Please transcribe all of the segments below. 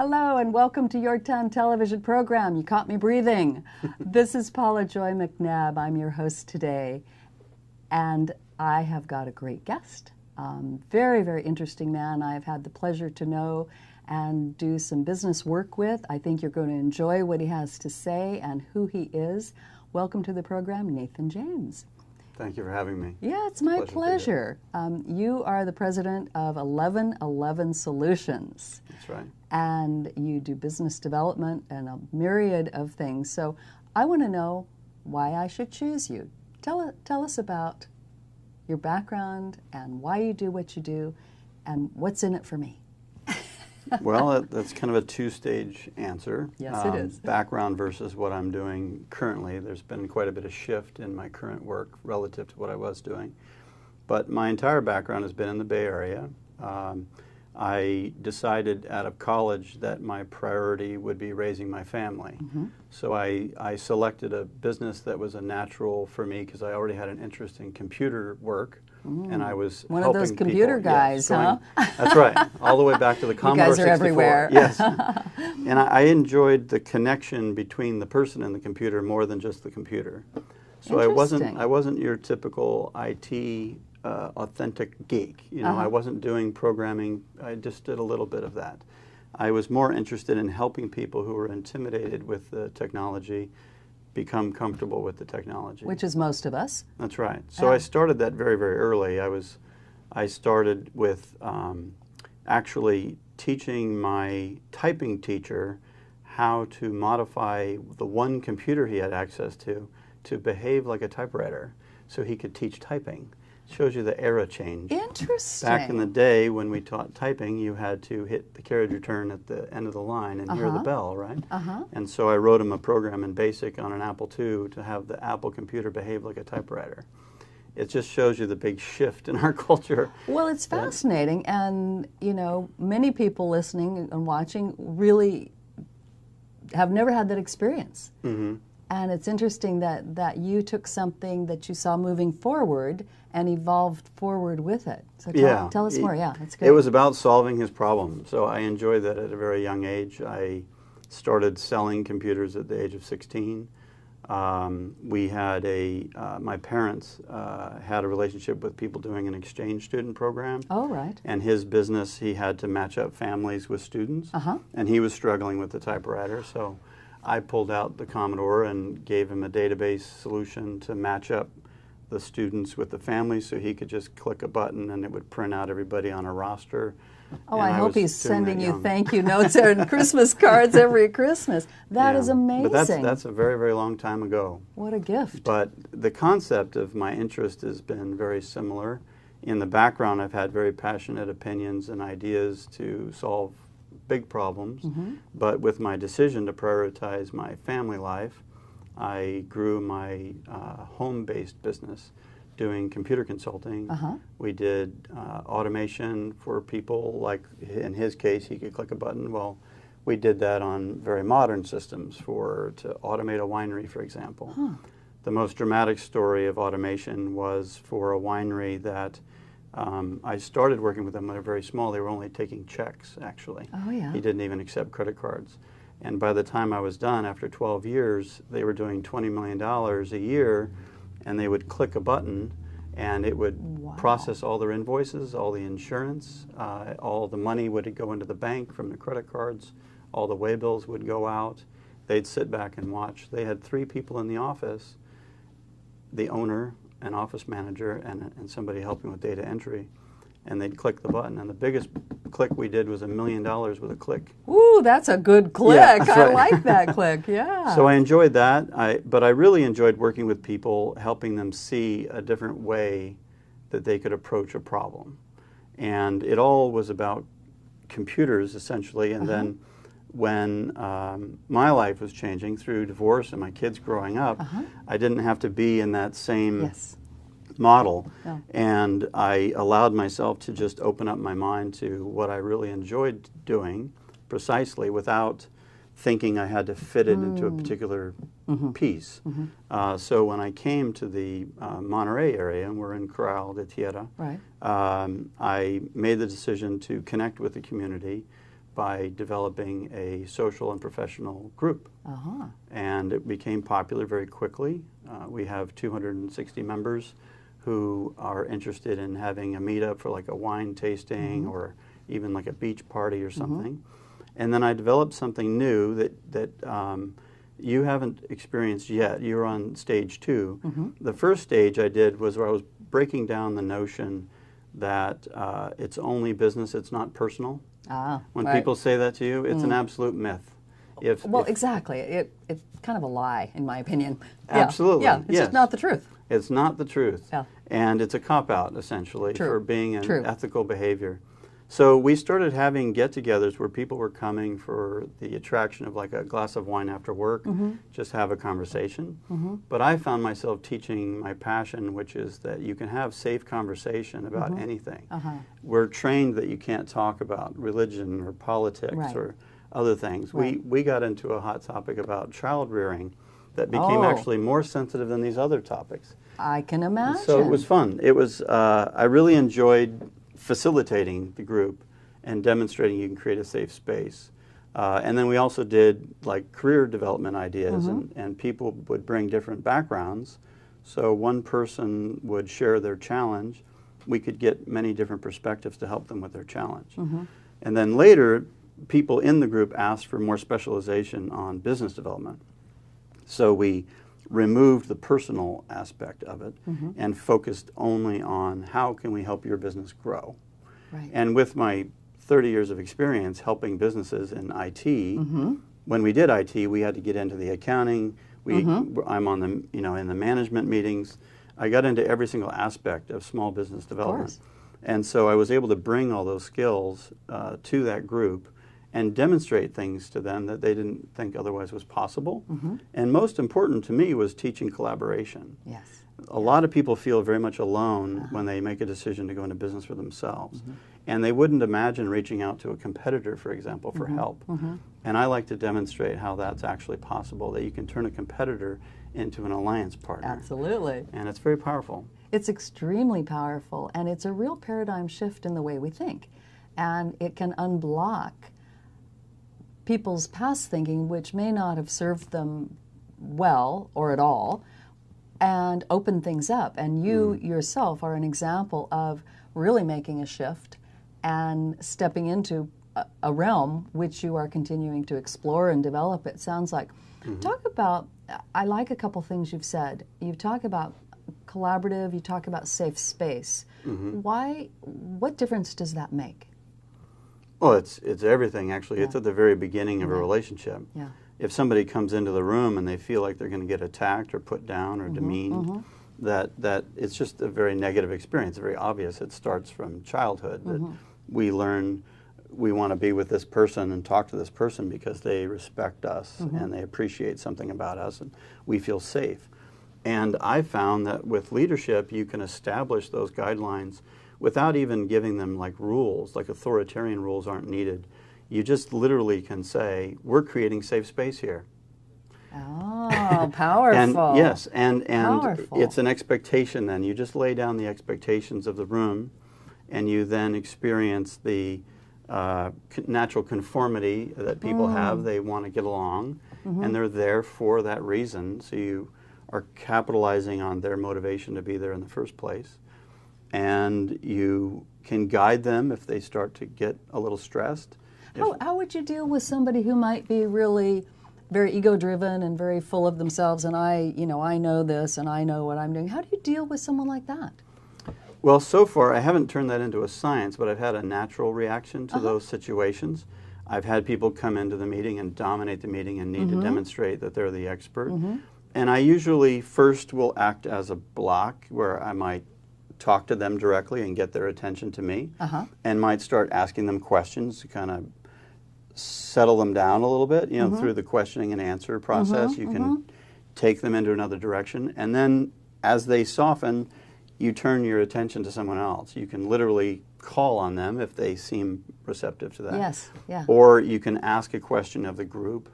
Hello and welcome to YourTown television program. You caught me breathing. This is Paula Joy MacNab. I'm your host today. And I have got a great guest. Very, very interesting man I've had the pleasure to know and do some business work with. I think you're going to enjoy what he has to say and who he is. Welcome to the program, Nathan James. Thank you for having me. Yeah, it's my pleasure. You are the president of 1111 Solutions. That's right. And you do business development and a myriad of things. So I want to know why I should choose you. Tell us about your background and why you do what you do and what's in it for me. Well, that's kind of a two-stage answer. Yes, it is. Background versus what I'm doing currently. There's been quite a bit of shift in my current work relative to what I was doing. But my entire background has been in the Bay Area. I decided out of college that my priority would be raising my family. Mm-hmm. So I selected a business that was a natural for me because I already had an interest in computer work. And I was one helping of those computer people. guys, yes, huh? That's right, all the way back to the Commodore 64. You guys are everywhere. Yes, and I enjoyed the connection between the person and the computer more than just the computer. So I wasn't your typical IT authentic geek. You know, I wasn't doing programming. I just did a little bit of that. I was more interested in helping people who were intimidated with the technology become comfortable with the technology. Which is most of us. That's right. So I started that very, very early. I started with actually teaching my typing teacher how to modify the one computer he had access to behave like a typewriter so he could teach typing. Shows you the era change. Interesting. Back in the day when we taught typing, you had to hit the carriage return at the end of the line and hear the bell, right? And so I wrote him a program in BASIC on an Apple II to have the Apple computer behave like a typewriter. It just shows you the big shift in our culture. Well, it's fascinating, and you know, many people listening and watching really have never had that experience. Mm-hmm. And it's interesting that you took something that you saw moving forward and evolved forward with it. So tell us more. Yeah, that's good. It was about solving his problem. So I enjoyed that at a very young age. I started selling computers at the age of 16. We had my parents had a relationship with people doing an exchange student program. Oh, right. And his business, he had to match up families with students. And he was struggling with the typewriter. So I pulled out the Commodore and gave him a database solution to match up the students with the families so he could just click a button and it would print out everybody on a roster. Oh, I hope he's sending you thank you notes and Christmas cards every Christmas. That is amazing. But that's a very, very long time ago. What a gift. But the concept of my interest has been very similar. In the background, I've had very passionate opinions and ideas to solve big problems, but with my decision to prioritize my family life, I grew my home-based business doing computer consulting. We did automation for people, like in his case, he could click a button. Well, we did that on very modern systems to automate a winery, for example. The most dramatic story of automation was for a winery that I started working with them when they were very small. They were only taking checks, actually. Oh, yeah. He didn't even accept credit cards. And by the time I was done, after 12 years, they were doing $20 million a year, and they would click a button, and it would process all their invoices, all the insurance, all the money would go into the bank from the credit cards, all the way bills would go out. They'd sit back and watch. They had 3 people in the office, the owner, an office manager, and somebody helping with data entry, and they'd click the button. And the biggest click we did was $1 million with a click. Ooh, that's a good click. Yeah, that's right. I like that click. Yeah. So I enjoyed that. But I really enjoyed working with people, helping them see a different way that they could approach a problem. And it all was about computers, essentially. And then when my life was changing through divorce and my kids growing up, I didn't have to be in that same model. No. And I allowed myself to just open up my mind to what I really enjoyed doing precisely without thinking I had to fit it into a particular piece. So when I came to the Monterey area, and we're in Corral de Tierra, I made the decision to connect with the community, by developing a social and professional group. Uh-huh. And it became popular very quickly. We have 260 members who are interested in having a meetup for like a wine tasting or even like a beach party or something. And then I developed something new that you haven't experienced yet. You're on stage 2. The first stage I did was where I was breaking down the notion that it's only business, it's not personal. When people say that to you, it's an absolute myth. Exactly. It's kind of a lie, in my opinion. Absolutely. Yeah, it's just not the truth. It's not the truth. Yeah. And it's a cop-out, essentially, for being an True. ethical behavior. So we started having get-togethers where people were coming for the attraction of like a glass of wine after work, just have a conversation. But I found myself teaching my passion, which is that you can have safe conversation about anything. We're trained that you can't talk about religion or politics or other things. We got into a hot topic about child rearing that became actually more sensitive than these other topics. I can imagine. So it was fun. It was, I really enjoyed facilitating the group and demonstrating you can create a safe space. And then we also did like career development ideas, and people would bring different backgrounds. So one person would share their challenge. We could get many different perspectives to help them with their challenge. And then later, people in the group asked for more specialization on business development. So we removed the personal aspect of it and focused only on how can we help your business grow. And with my 30 years of experience helping businesses in IT, when we did IT, we had to get into the accounting. I'm on the, in the management meetings. I got into every single aspect of small business development. And so I was able to bring all those skills to that group and demonstrate things to them that they didn't think otherwise was possible. And most important to me was teaching collaboration. A lot of people feel very much alone when they make a decision to go into business for themselves. And they wouldn't imagine reaching out to a competitor, for example, for help. And I like to demonstrate how that's actually possible, that you can turn a competitor into an alliance partner. Absolutely. And it's very powerful. It's extremely powerful, and it's a real paradigm shift in the way we think. And it can unblock people's past thinking, which may not have served them well or at all, and open things up. And you yourself are an example of really making a shift and stepping into a realm which you are continuing to explore and develop, it sounds like. Talk about, I like a couple things you've said. You talk about collaborative, you talk about safe space. What difference does that make? Well, it's everything, actually. It's at the very beginning of a relationship. If somebody comes into the room and they feel like they're going to get attacked or put down or demeaned, that it's just a very negative experience, very obvious. It starts from childhood, that we learn we want to be with this person and talk to this person because they respect us and they appreciate something about us and we feel safe. And I found that with leadership, you can establish those guidelines without even giving them like rules, like authoritarian rules aren't needed. You just literally can say, we're creating safe space here. Oh, powerful. And yes, and it's an expectation then. You just lay down the expectations of the room and you then experience the natural conformity that people have. They want to get along and they're there for that reason. So you are capitalizing on their motivation to be there in the first place. And you can guide them if they start to get a little stressed. How would you deal with somebody who might be really very ego-driven and very full of themselves, and I know this and I know what I'm doing? How do you deal with someone like that? Well, so far I haven't turned that into a science, but I've had a natural reaction to those situations. I've had people come into the meeting and dominate the meeting and need to demonstrate that they're the expert. And I usually first will act as a block where I might talk to them directly and get their attention to me, and might start asking them questions to kind of settle them down a little bit, through the questioning and answer process. You can take them into another direction, and then as they soften, you turn your attention to someone else. You can literally call on them if they seem receptive to that. Or you can ask a question of the group.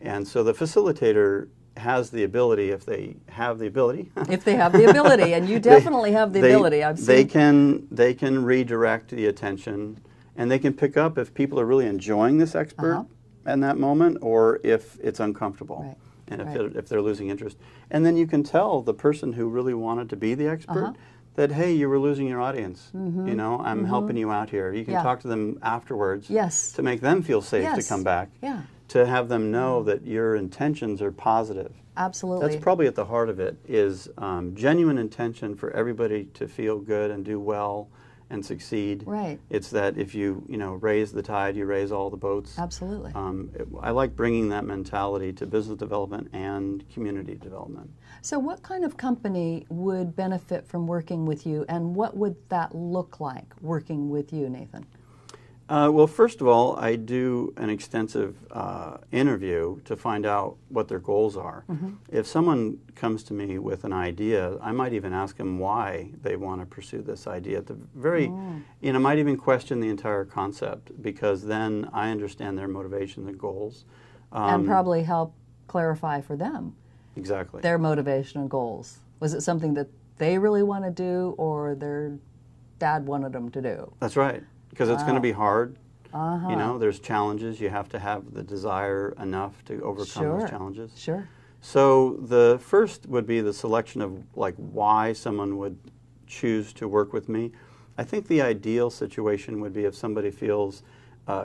And so the facilitator has the ability, if they have the ability. If they have the ability, and you definitely have the ability. I've seen. They can redirect the attention And they can pick up if people are really enjoying this expert in that moment, or if it's uncomfortable. Right. And if they're losing interest. And then you can tell the person who really wanted to be the expert that, hey, you were losing your audience. You know, I'm helping you out here. You can talk to them afterwards to make them feel safe to come back, to have them know that your intentions are positive. Absolutely. That's probably at the heart of it, is genuine intention for everybody to feel good and do well and succeed. Right. It's that if you raise the tide, you raise all the boats. Absolutely. I like bringing that mentality to business development and community development. So what kind of company would benefit from working with you, and what would that look like, working with you, Nathan? Well, first of all, I do an extensive interview to find out what their goals are. If someone comes to me with an idea, I might even ask them why they want to pursue this idea. At the very, might even question the entire concept, because then I understand their motivations and goals. And probably help clarify for them their motivation and goals. Was it something that they really want to do, or their dad wanted them to do? That's right. Because it's going to be hard. There's challenges. You have to have the desire enough to overcome those challenges. Sure. So the first would be the selection of why someone would choose to work with me. I think the ideal situation would be if somebody feels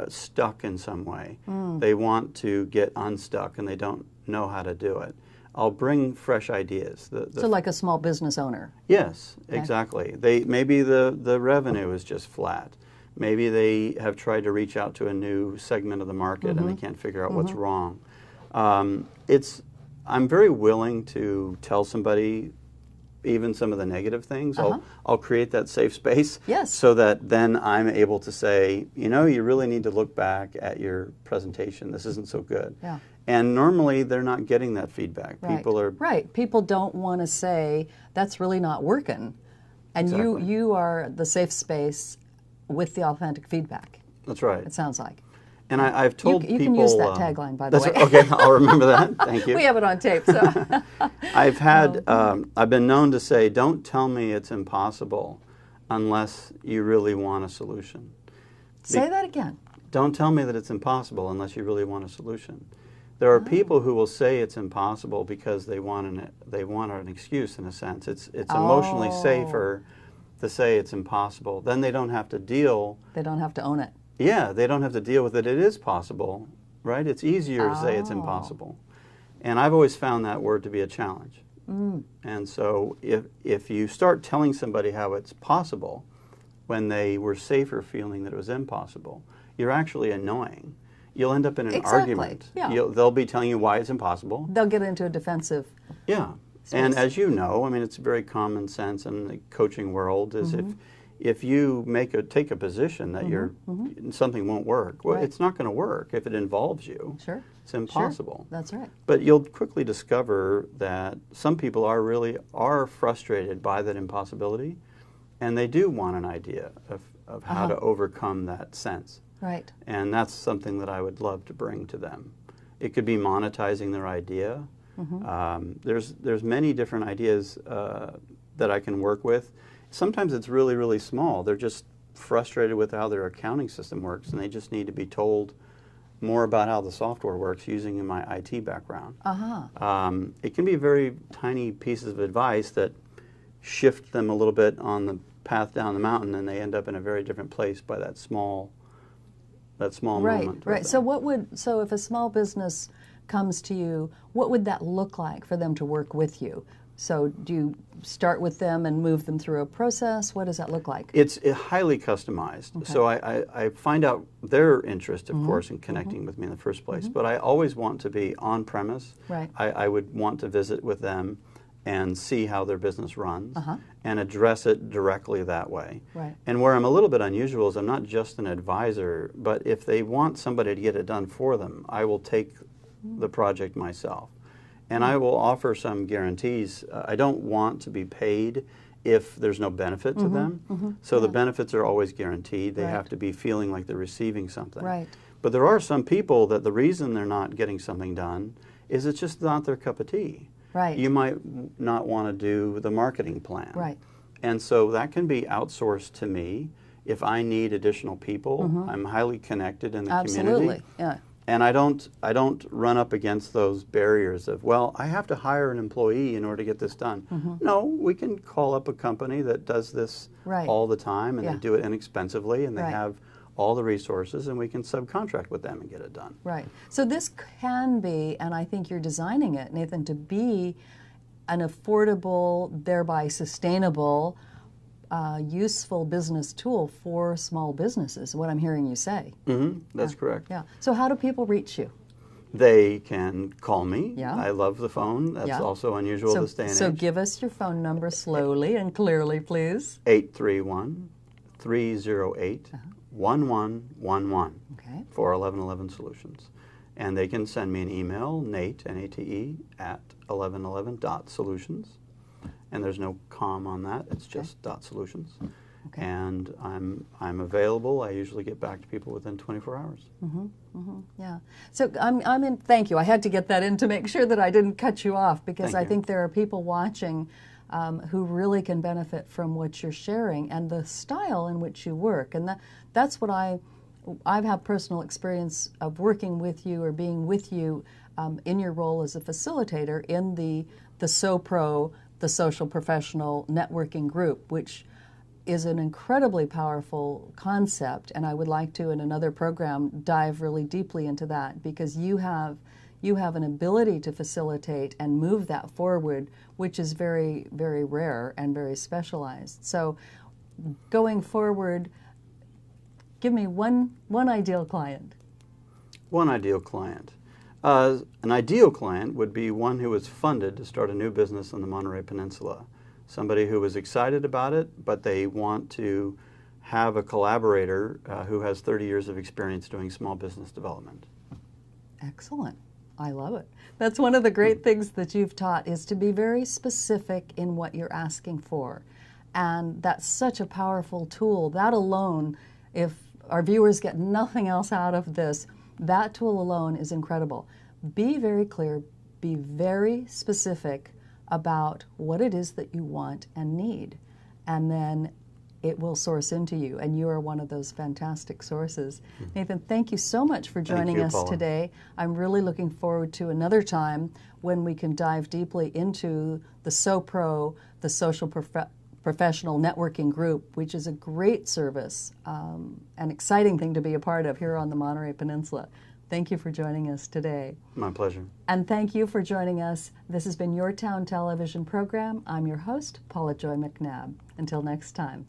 stuck in some way. They want to get unstuck and they don't know how to do it. I'll bring fresh ideas. So like a small business owner? Yes, exactly. Maybe the revenue is just flat. Maybe they have tried to reach out to a new segment of the market and they can't figure out what's wrong. I'm very willing to tell somebody even some of the negative things. I'll create that safe space so that then I'm able to say, you really need to look back at your presentation. This isn't so good. And normally they're not getting that feedback. People are... Right. People don't want to say, that's really not working. And you are the safe space with the authentic feedback. That's right. It sounds like. And I've told people... You can use that tagline, by the way. Okay, I'll remember that. Thank you. We have it on tape, so... I've been known to say, don't tell me it's impossible unless you really want a solution. Say that again. Don't tell me that it's impossible unless you really want a solution. There are people who will say it's impossible because they want an excuse, in a sense. It's emotionally safer to say it's impossible. Then they don't have to deal... They don't have to own it. Yeah, they don't have to deal with it. It is possible, right? It's easier to say it's impossible. And I've always found that word to be a challenge. And so if you start telling somebody how it's possible when they were safer feeling that it was impossible, you're actually annoying. You'll end up in an argument. They'll be telling you why it's impossible. They'll get into a defensive space. And as you know, I mean, it's very common sense in the coaching world is if you take a position that something won't work, well, it's not going to work if it involves you. Sure. It's impossible. Sure. That's right. But you'll quickly discover that some people are frustrated by that impossibility, and they do want an idea of how to overcome that sense. Right. And that's something that I would love to bring to them. It could be monetizing their idea. There's many different ideas that I can work with. Sometimes it's really, really small. They're just frustrated with how their accounting system works, and they just need to be told more about how the software works using my IT background. It can be very tiny pieces of advice that shift them a little bit on the path down the mountain, and they end up in a very different place by that small moment. Right. So if a small business comes to you, what would that look like for them to work with you? So do you start with them and move them through a process? What does that look like? It's highly customized. So I find out their interest, of course, in connecting with me in the first place. But I always want to be on premise. Right. I would want to visit with them and see how their business runs and address it directly that way. Right. And where I'm a little bit unusual is I'm not just an advisor, but if they want somebody to get it done for them, I will take the project myself. And I will offer some guarantees. I don't want to be paid if there's no benefit to them. So the benefits are always guaranteed. They have to be feeling like they're receiving something. Right. But there are some people that the reason they're not getting something done is it's just not their cup of tea. Right. You might not want to do the marketing plan. Right. And so that can be outsourced to me. if I need additional people, I'm highly connected in the Absolutely. community. Yeah. And I don't run up against those barriers of, well, I have to hire an employee in order to get this done. No, we can call up a company that does this Right. all the time, and Yeah. they do it inexpensively, and they Right. have all the resources, and we can subcontract with them and get it done. Right. So this can be, and I think you're designing it, Nathan, to be an affordable, thereby sustainable, useful business tool for small businesses, what I'm hearing you say. That's correct. Yeah. So how do people reach you? They can call me. Yeah. I love the phone. That's Yeah. also unusual this day and So age. give us your phone number slowly and clearly, please. 831-308-1111 Okay. for 1111 Solutions. And they can send me an email, Nate, N-A-T-E, at 1111.solutions. And there's no com on that. It's just .solutions. Okay. And I'm available. I usually get back to people within 24 hours. Yeah. So I'm in. Thank you. I had to get that in to make sure that I didn't cut you off, because Thank I you. think there are people watching who really can benefit from what you're sharing and the style in which you work. And that's what I've had personal experience of working with you or being with you in your role as a facilitator in the SoPro, the Social Professional Networking Group, which is an incredibly powerful concept, and I would like to, in another program, dive really deeply into that, because you have an ability to facilitate and move that forward, which is very, very rare and very specialized. So going forward, give me one ideal client. One ideal client. An ideal client would be one who was funded to start a new business on the Monterey Peninsula. Somebody who was excited about it, but they want to have a collaborator who has 30 years of experience doing small business development. Excellent. I love it. That's one of the great things that you've taught, is to be very specific in what you're asking for. And that's such a powerful tool. That alone, if our viewers get nothing else out of this, that tool alone is incredible. Be very clear, be very specific about what it is that you want and need, and then it will source into you, and you are one of those fantastic sources. Nathan, thank you so much for joining us Paula. today. I'm really looking forward to another time when we can dive deeply into the SoPro, the Social Professional Networking Group, which is a great service, an exciting thing to be a part of here on the Monterey Peninsula. Thank you for joining us today. My pleasure. And thank you for joining us. This has been Your Town television program. I'm your host, Paula Joy MacNab. Until next time.